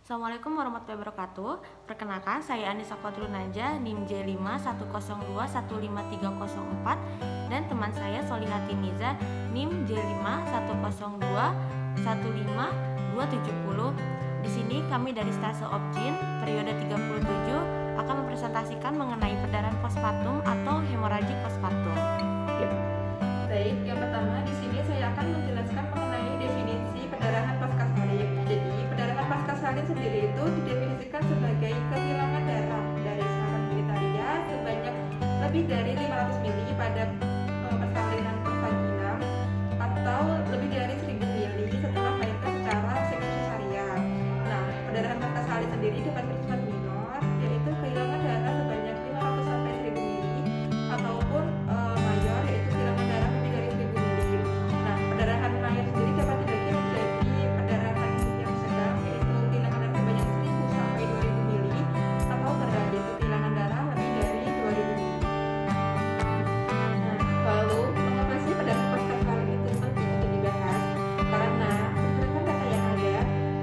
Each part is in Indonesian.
Assalamualaikum warahmatullahi wabarakatuh. Perkenalkan, saya Anissa Qadrun Naja, NIM J510215304, dan teman saya Solihati Niza, NIM J510215270. Di sini kami dari Stase Opjin periode 37 akan mempresentasikan mengenai perdarahan postpartum atau hemoragik postpartum. Baik, yang pertama di sini saya akan menjelaskan mengenai definisi perdarahan pascasalin. Jadi, perdarahan pascasalin sendiri itu didefinisikan sebagai kehilangan darah dari saluran genitalia sebanyak lebih dari 500 ml pada persalinan pervaginal atau lebih dari 1000 ml setelah melahirkan secara sesarian. Nah, perdarahan pascasalin sendiri dapat bersifat minor, yaitu kehilangan darah sebanyak 500 sampai 1000 ml ataupun mayor, yaitu kehilangan darah lebih dari 1000 ml. Nah, perdarahan mayor sendiri dapat dibagi menjadi perdarahan yang sedang, yaitu kehilangan darah sebanyak 1000 sampai 2000 ml, atau berat, yaitu kehilangan darah lebih dari 2000 ml. Nah, lalu mengapa sih perdarahan pascasalin itu penting untuk dibahas? Karena berdasarkan data yang ada,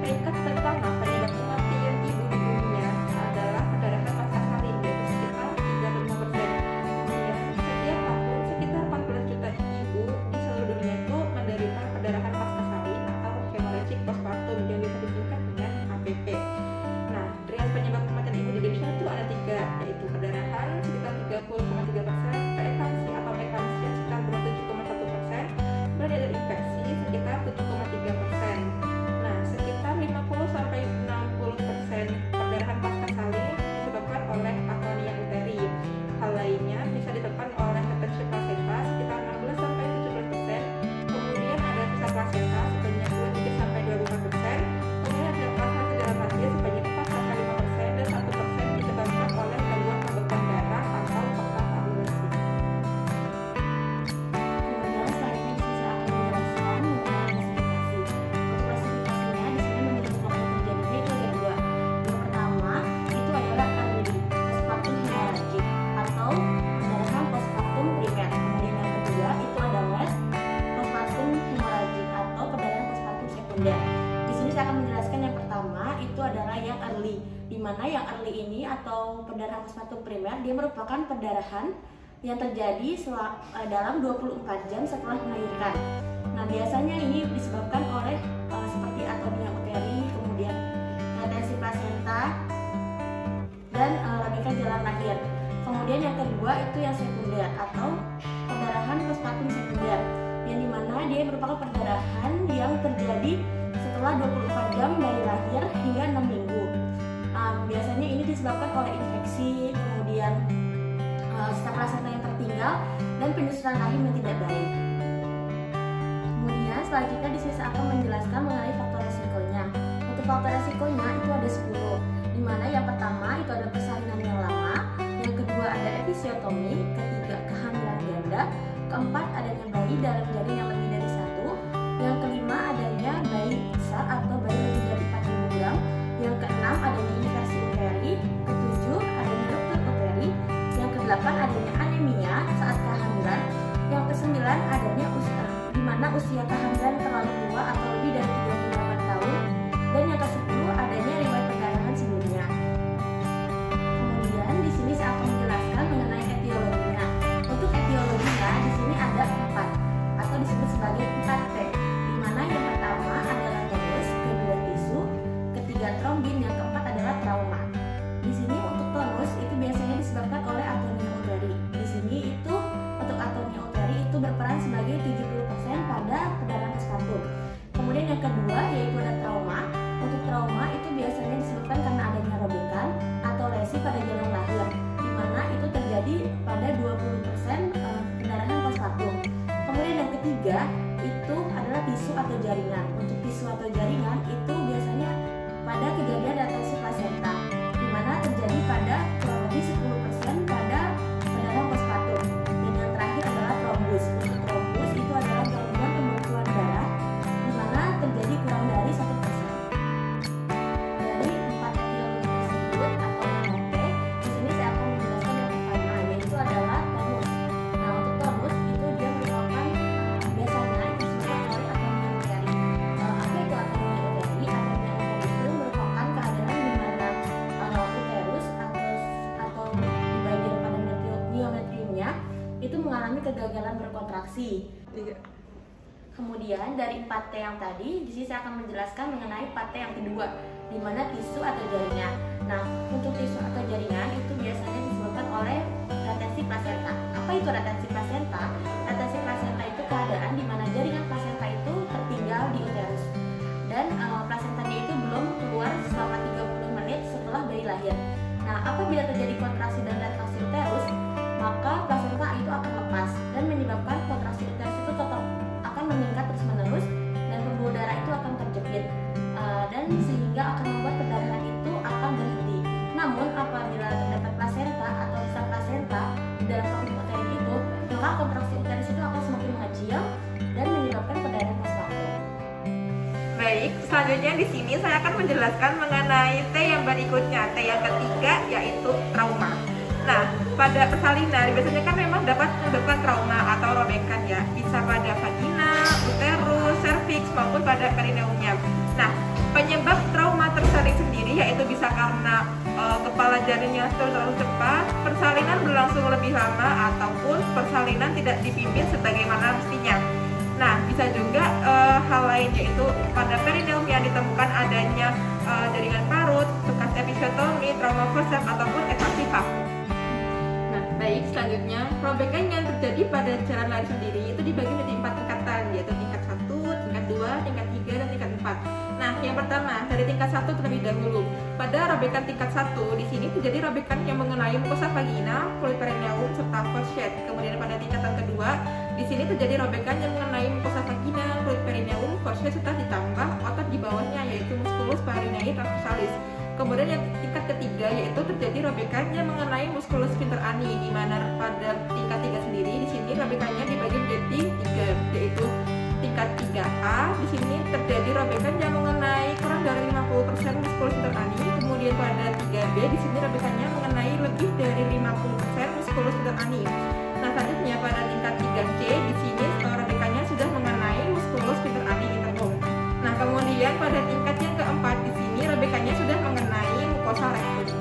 peringkat pertama penyebab kematian ibu di dunia adalah perdarahan pascasalin, yaitu sekitar 35%. Setiap tahun sekitar 14 juta ibu di seluruh dunia itu menderita perdarahan pascasalin atau hemorrhagic postpartum yang bisa disingkat dengan HPP. Nah, riwayat penyebab kematian ibu di Indonesia itu ada 3, yaitu perdarahan sekitar 30,3%, preeklamsi atau eklamsia sekitar 27,1%, berada infeksi sekitar 7,3%. Nah, sekitar 50-60% perdarahan pascasalin disebabkan oleh atonia uteri. Hal lainnya bisa disebabkan oleh retensi plasenta sekitar 16-17%, kemudian ada sisa plasenta sebanyak 23-24%, kemudian ada plasenta dalam hati sebanyak 4-5%, dan 1% disebabkan oleh gangguan pembekuan darah atau faktor koagulasi. Kemudian selanjutnya di sini saya akan menjelaskan mengenai klasifikasi. Untuk klasifikasinya di sini menurut waktu terjadinya itu ada 2. Yang pertama itu adalah early postpartum hemorrhagic atau perdarahan postpartum primer. Kemudian yang kedua itu ada late postpartum hemorrhagic atau perdarahan postpartum sekunder. Di sini saya akan menjelaskan yang pertama itu adalah yang early, di mana yang early ini atau perdarahan postpartum primer dia merupakan perdarahan yang terjadi dalam 24 jam setelah melahirkan. Nah, biasanya ini disebabkan oleh seperti atonia uteri, kemudian retensi plasenta, dan rabikan jalan lahir. Kemudian yang kedua itu yang sekunder atau perdarahan postpartum sekunder, yang dimana dia merupakan perdarahan yang terjadi setelah 24 jam dari lahir hingga 6 minggu. Biasanya ini disebabkan oleh infeksi, kemudian sisa plasenta yang tertinggal, dan penyusunan rahim yang tidak baik. Kemudian selanjutnya di sini saya akan menjelaskan mengenai faktor resikonya. Untuk faktor resikonya itu ada 10, di mana yang pertama itu ada persalinan yang lama, yang kedua ada episiotomi, ketiga kehamilan ganda, keempat adanya bayi dalam janin yang lebih dari 1, yang kelima adanya bayi besar atau bayi lebih dari 4000 gram, yang keenam adanya inversi uteri, ketujuh adanya ruptur uteri, yang kedelapan adanya anemia saat kehamilan, yang kesembilan adanya di mana usia kehamilan terlalu tua atau lebih dari 38 tahun, dan yang ke-10 adanya riwayat perdarahan sebelumnya. Kemudian di sini saya akan menjelaskan mengenai etiologinya. Untuk etiologinya di sini ada 4 atau disebut sebagai 4T, di mana yang pertama adalah tonus, kedua tisu, ketiga trombin, yang keempat adalah trauma. Di sini untuk tonus itu biasanya disebabkan oleh atonia uteri. Di sini itu untuk atonia uteri itu berperan sebagai 70% pada perdarahan postpartum. Kemudian yang kedua yaitu ada trauma. Untuk trauma itu biasanya disebabkan karena adanya robekan atau lesi pada jalan lahir, di mana itu terjadi pada 20% perdarahan postpartum. Kemudian yang ketiga itu adalah tisu atau jaringan. Untuk tisu atau jaringan itu biasanya pada kejadian retensi plasenta, di mana terjadi pada kurang lebih 10% pada perdarahan postpartum. Dan yang terakhir adalah trombus. Untuk trombus itu adalah gangguan pembekuan darah, di mana terjadi kurang dari 1%. Dari 4 etiologi tersebut atau 4T, di sini saya akan menjelaskan yang pertama, yaitu adalah tonus. Nah, untuk tonus itu dia merupakan biasanya disebabkan oleh atonia uteri. Apa itu atonia uteri? Atonia uteri itu merupakan keadaan kegagalan berkontraksi. Kemudian dari 4T yang tadi, di sini saya akan menjelaskan mengenai 4T yang kedua, di mana tisu atau jaringan. Nah, untuk tisu atau jaringan itu biasanya disebabkan oleh retensi plasenta. Apa itu retensi plasenta? Retensi plasenta itu keadaan di mana jaringan plasenta itu tertinggal di uterus dan plasentanya itu belum keluar selama 30 menit setelah bayi lahir. Nah, apabila terjadi kontraksi dan retraksi uterus, maka plasenta itu akan lepas dan menyebabkan kontraksi uterus itu tetap akan meningkat terus-menerus dan pembuluh darah itu akan terjepit dan sehingga akan membuat perdarahan itu akan berhenti. Namun apabila terdapat plasenta atau sisa plasenta di dalam kandungan uterus itu, maka kontraksi uterus itu akan semakin mengecil dan menyebabkan perdarahan postpartum. Baik, selanjutnya di sini saya akan menjelaskan mengenai T yang berikutnya, T yang ketiga yaitu trauma. Nah, pada persalinan biasanya kan memang dapat menyebabkan trauma atau robekan ya, bisa pada vagina, uterus, serviks maupun pada perineumnya. Nah, penyebab trauma tersalin sendiri yaitu bisa karena kepala janinnya terlalu cepat, persalinan berlangsung lebih lama ataupun persalinan tidak dipimpin sebagaimana mestinya. Nah, bisa juga hal lain yaitu pada perineum yang ditemukan adanya jaringan parut, bekas episiotomi, trauma forceps ataupun evakuasi vakum. Nah, baik, selanjutnya robekan yang terjadi pada jalan lahir sendiri itu dibagi menjadi 4 tingkatan, yaitu tingkat 1, tingkat 2, tingkat 3, dan tingkat 4. Nah, yang pertama dari tingkat 1 terlebih dahulu. Pada robekan tingkat 1 di sini terjadi robekan yang mengenai mukosa vagina, kulit perineum serta foresheet. Kemudian pada tingkatan kedua di sini terjadi robekan yang mengenai mukosa vagina, kulit perineum, foresheet serta ditambah otot di bawahnya yaitu musculus parinae transversalis. Kemudian yang tingkat ketiga yaitu terjadi robekan yang mengenai musculus sphincter ani, di mana pada tingkat 3 sendiri di sini robekannya dibagi menjadi 3 yaitu tingkat 3A di sini terjadi robekan yang mengenai kurang dari 50% musculus sphincter ani. Kemudian pada 3B di sini robekannya mengenai lebih dari 50% musculus sphincter ani. Nah, selanjutnya pada tingkat 3C di sini robekannya sudah mengenai musculus sphincter ani internum. Nah, kemudian pada tingkat yang keempat di sini robekannya sudah mengenai mukosa rectum.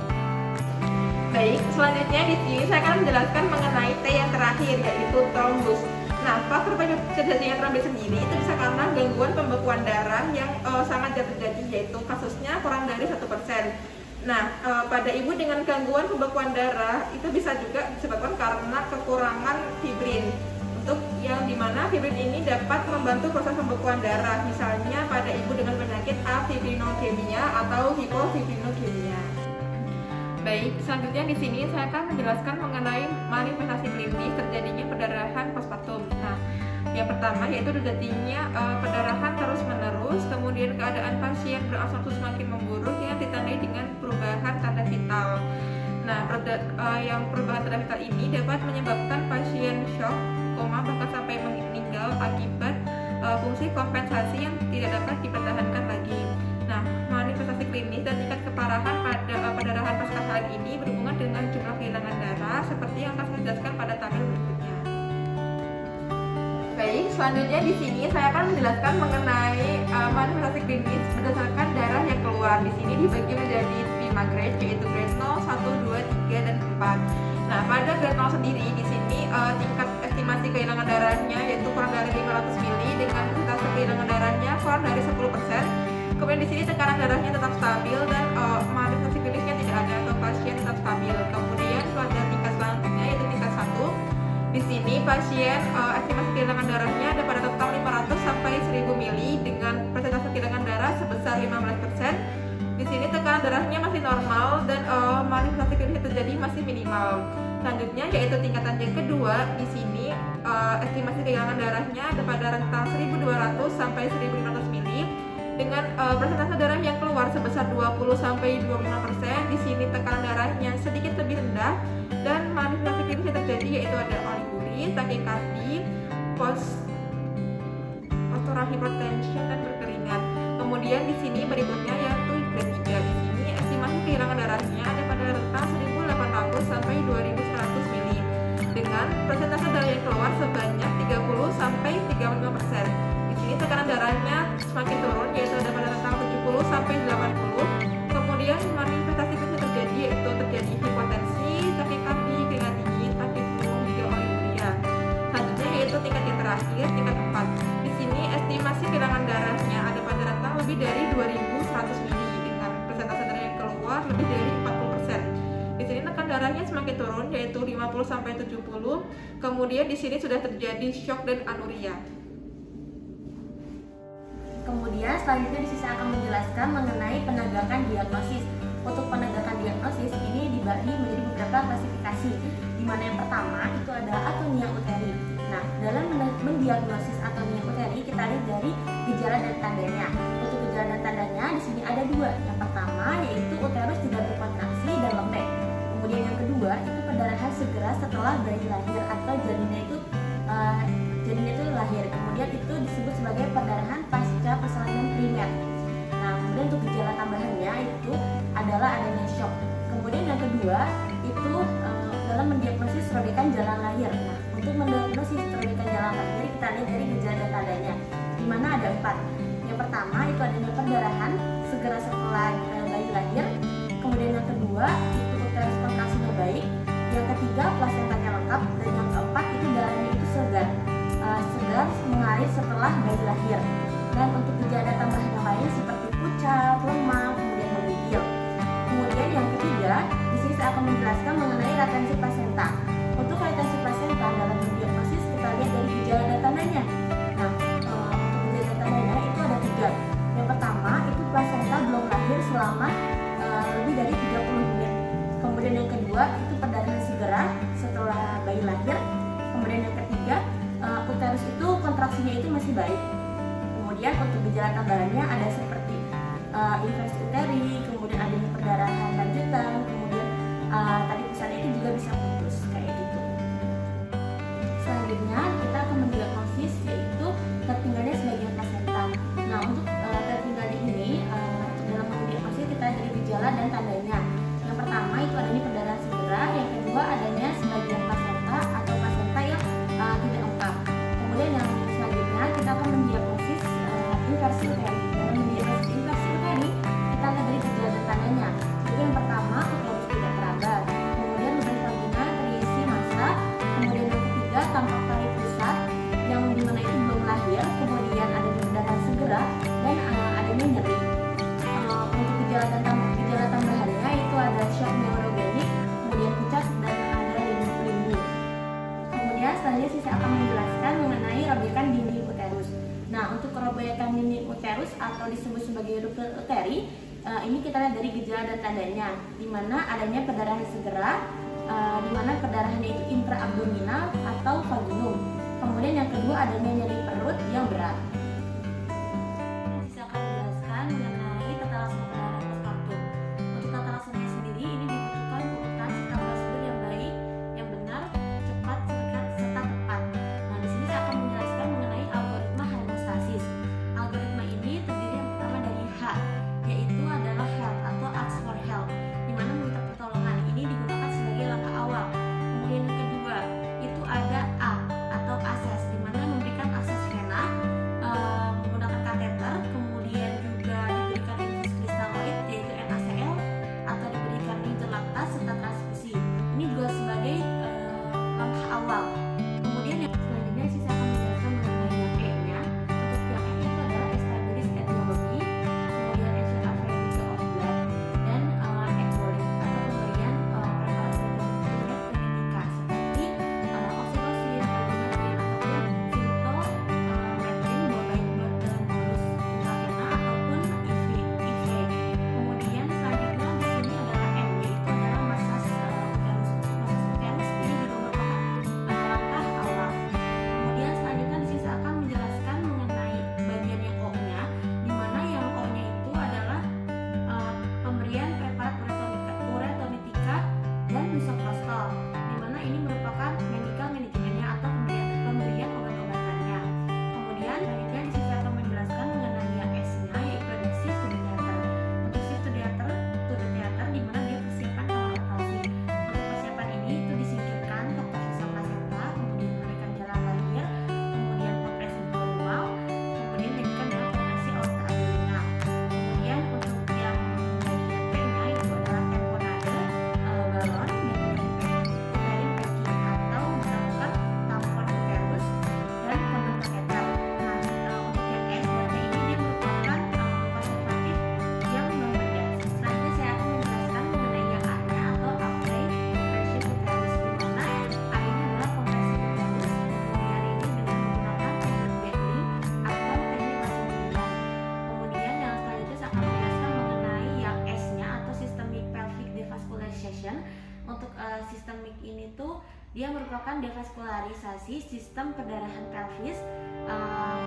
Baik, selanjutnya di sini saya akan menjelaskan mengenai T yang terakhir yaitu trombus. Nah, faktor penyebab terjadinya trombus sendiri itu bisa karena gangguan pembekuan darah yang sangat jarang terjadi, yaitu kasusnya kurang dari 1%. Nah, pada ibu dengan gangguan pembekuan darah itu bisa juga disebabkan karena kekurangan fibrin. Untuk yang dimana fibrin ini dapat membantu proses pembekuan darah, misalnya pada ibu dengan penyakit afibrinokemia atau hipofibrinokemia. Baik, selanjutnya di sini saya akan menjelaskan mengenai manifestasi klinis terjadinya perdarahan postpartum. Nah, yang pertama yaitu terjadinya perdarahan terus-menerus, kemudian keadaan pasien berangsur semakin memburuk yang ditandai dengan perubahan tanda vital. Nah, yang perubahan tanda vital ini dapat menyebabkan pasien shock, koma, bahkan sampai meninggal akibat fungsi kompensasi yang tidak dapat dipertahankan lagi. Nah, manifestasi klinis dan tingkat keparahan pada perdarahan pasca salin ini berhubungan dengan jumlah kehilangan darah seperti yang akan saya jelaskan pada tabel berikutnya. Baik, selanjutnya di sini saya akan menjelaskan mengenai manifestasi klinis berdasarkan darah yang keluar. Di sini dibagi menjadi 5 grade yaitu grade 0, 1, 2, 3, dan 4. Nah, pada grade 0 sendiri di sini tingkat estimasi kehilangan darahnya yaitu kurang dari 500 ml dengan persentase kehilangan darahnya kurang dari 10%. Kemudian di sini tekanan darahnya tetap stabil dan manifestasi klinisnya tidak ada atau pasien tetap stabil. Kemudian pada tingkat selanjutnya yaitu tingkat 1. Di sini pasien estimasi kehilangan darahnya ada pada total 500 sampai 1000 ml dengan persentase kehilangan darah sebesar 15%. Di sini tekanan darahnya masih normal dan manifestasi klinis terjadi masih minimal. Selanjutnya yaitu tingkatan yang kedua, di sini estimasi kehilangan darahnya ada pada rentang 1200 sampai 1500 ml dengan persentase darah yang keluar sebesar 20 sampai 25%. Di sini tekanan darahnya sedikit lebih rendah dan manifestasi klinis yang terjadi yaitu ada oligurin, takikardi, postural hypertension dan berkeringat. Kemudian di sini berikutnya yaitu grade 3. Di sini estimasi kehilangan darahnya ada pada rentang 1800 sampai 2100 ml dengan persentase darah yang keluar sebanyak 30 sampai 35%. Di sini tekanan darahnya semakin turun yaitu ada pada rentang 70 sampai 80. Kemudian manifestasi klinis terjadi yaitu terjadi hipotensi, takikardi, keringat dingin, takipneu, juga oliguria. Selanjutnya lebih dari 40%. Di sini tekanan darahnya semakin turun, yaitu 50-70. Kemudian di sini sudah terjadi shock dan anuria. Kemudian selanjutnya di sini saya akan menjelaskan mengenai penegakan diagnosis. Untuk penegakan diagnosis ini dibagi menjadi beberapa klasifikasi, di mana yang pertama itu adalah atonia uteri. Nah, dalam mendiagnosis atonia uteri kita lihat dari gejala dan tandanya. Untuk gejala dan tandanya di sini ada dua. Yang pertama yaitu uterus tidak berkontraksi dan lembek. Kemudian yang kedua itu perdarahan segera setelah bayi lahir atau janinnya itu lahir. Kemudian itu disebut sebagai perdarahan pasca persalinan primer. Nah, kemudian untuk gejala tambahannya itu adalah adanya shock. Kemudian yang kedua itu dalam mendiagnosis robekan jalan lahir. Nah, untuk mendiagnosis robekan jalan lahir kita lihat dari gejala dan tandanya, di mana ada 4. Yang pertama itu adanya perdarahan segera setelah bayi lahir. Kemudian yang kedua itu uterus kontraksinya baik. Yang ketiga plasentanya lengkap. Dan yang keempat itu darahnya itu segar mengalir setelah bayi lahir. Dan untuk gejala tambahan yang lain seperti pucat, lemah, kemudian menggigil. Kemudian yang ketiga, di sini saya akan menjelaskan mengenai retensi plasenta. Untuk retensi plasenta dalam diagnosis kita lihat dari gejala dan tandanya. Nah, untuk gejala dan tandanya itu ada 3. Yang pertama itu plasenta belum lahir selama lebih dari 30 menit. Kemudian yang kedua itu perdarahan segera setelah bayi lahir. Kemudian yang ketiga uterus itu kontraksinya itu masih baik. Kemudian untuk gejala tambahannya ada seperti inversi uteri, kemudian adanya perdarahan lanjutan, kemudian tadi pusatnya itu juga bisa putus kayak gitu. Selanjutnya kita akan mendiagnosis yaitu tertinggalnya sebagian plasenta. Nah, untuk tertinggalnya ini dalam mendiagnosis kita dari gejala dan tandanya. Yang pertama itu adanya perdarahan segera, yang kedua adanya sebagian plasenta atau plasenta yang tidak lengkap. Kemudian yang selanjutnya kita akan mendiagnosis inversi uteri. Dalam mendiagnosis inversi uteri kita lihat dari gejala dan tandanya. Jadi yang pertama uterus tidak terabas, kemudian lubang vagina terisi massa, kemudian yang ketiga tampak tarik pusat yang dimana itu belum lahir, kemudian adanya perdarahan segera dan adanya nyeri. Untuk gejala tambahannya itu ada shock neurogenik, kemudian pucat dan ada limfu. Kemudian selanjutnya saya akan menjelaskan mengenai robekan dinding uterus. Nah, untuk robekan dinding uterus atau disebut sebagai rupture uteri, ini kita lihat dari gejala dan tandanya, di mana adanya perdarahan segera, di mana perdarahannya itu intraabdominal atau vaginum. Kemudian yang kedua adanya nyeri perut yang berat. Saya akan menjelaskan mengenai tata laksana perdarahan postpartum. Untuk tata laksananya sendiri ini dibutuhkan urutan serta prosedur yang baik, yang benar, cepat, singkat, serta tepat. Nah, di sini saya akan menjelaskan mengenai algoritma hemostasis. Algoritma ini terdiri yang pertama dari H, yaitu adalah help atau ask for help, di mana meminta pertolongan. Ini digunakan sebagai langkah awal. Kemudian yang kedua itu ada A atau access, di mana memberikan akses vena merupakan devaskularisasi sistem perdarahan pelvis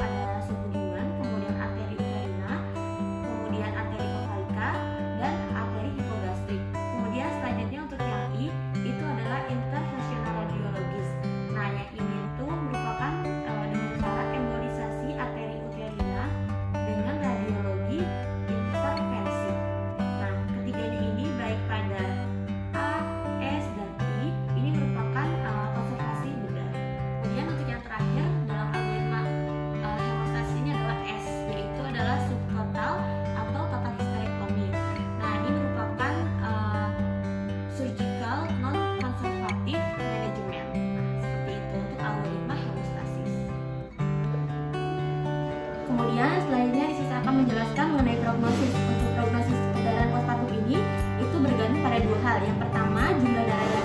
pada subhubungan, kemudian arteri uterina, kemudian arteri ovalika, dan arteri hipogastrik. Kemudian selanjutnya untuk yang I itu adalah intervensional radiologis. Nah, yang ini tuh merupakan dengan cara embolisasi arteri uterina dengan radiologi intervensi. Nah, ketiganya ini baik pada A, S, dan I ini merupakan konservasi bedah. Kemudian untuk yang terakhir dalam algoritma hemostasis ini adalah S, yaitu adalah subtotal atau total hysterectomy. Nah, ini merupakan surgical non-conservative management. Nah, seperti itu untuk algoritma hemostasis. Kemudian selanjutnya di sini saya akan menjelaskan mengenai prognosis. Untuk prognosis perdarahan postpartum ini itu bergantung pada dua hal. Yang pertama, jumlah darah yang